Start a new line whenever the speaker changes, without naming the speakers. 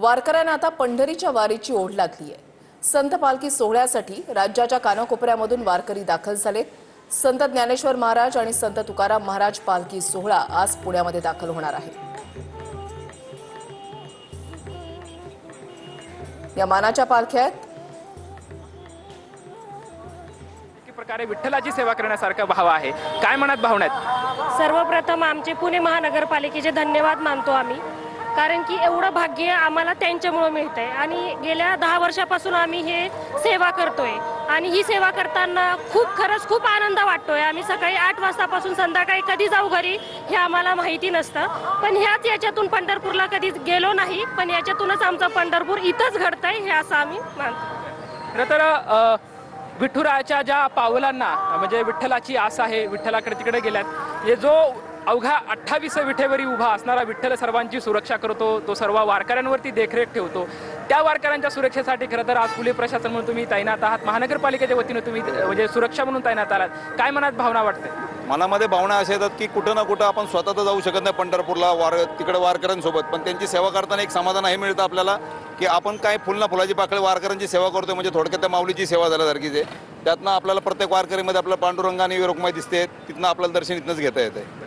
वारकऱ्यांना आता पंढरीच्या वारीची ओढ लागली आहे। संत पालखी सोहळ्यासाठी राज्याच्या कानाकोपऱ्यामधून वारकरी दाखल झालेत। संत ज्ञानेश्वर महाराज आणि संत तुकाराम महाराज पालखी सोहळा आज पुण्यामध्ये दाखल होणार आहे। या मानाच्या पालख्या
प्रकारे विठ्ठलाची सेवा करण्यासारखा भाव आहे। काय मनात भावना आहेत?
सर्वप्रथम आमचे पुणे महानगरपालिकेचे धन्यवाद मानतो आम्ही, कारण की एवढं भाग्य आम्हाला त्यांच्यामुळे मिळतंय आणि गेल्या 10 वर्षापासून आम्ही हे सेवा करतोय आणि ही सेवा करताना खरंच खूप आनंद वाटतोय। आम्ही सकाळी 8 वाजतापासून संध्याकाळी कधी जाऊ घरी हे आम्हाला माहिती नसतं, पण याच्यातून पंढरपूरला कधी गेलो नाही, पण याच्यातूनच आमचं पंढरपूर इथंच घडतंय हे असं आम्ही मानतो।
खरं तर विठुरायाच्या ज्या पावलांना म्हणजे विठ्ठलाची आस आहे, विठ्ठलाकडे तिकडे गेल्यात, हे जो अवघा 28 विठेवरी उभा असणारा विठ्ठल सर्वांची सुरक्षा करतो, तो सर्व वारकऱ्यांवरती देखरेख ठेवतो। त्या वारकऱ्यांच्या सुरक्षेसाठी खरं तर आज पोलीस प्रशासन म्हणून तुम्ही तैनात आहात, महानगरपालिकेच्या वतीने तुम्ही म्हणजे सुरक्षा म्हणून तैनात आलात। काय मनात भावना वाटते?
मनामध्ये भावना अशा येतात की कुठं ना कुठं आपण स्वतः तर जाऊ शकत नाही पंढरपूरला तिकडे वारकऱ्यांसोबत, पण त्यांची सेवा करताना एक समाधान हे मिळतं आपल्याला की आपण काय फुल फुलाची पाकळी वारकऱ्यांची सेवा करतोय, म्हणजे थोडक्यात त्या माऊलीची सेवा झाल्यासारखीच आहे। त्यातनं आपल्याला प्रत्येक वारकरीमध्ये आपल्याला पांडुरंग आणि रुक्माई दिसते, तिथनं आपल्याला दर्शन इथनंच घेता येते।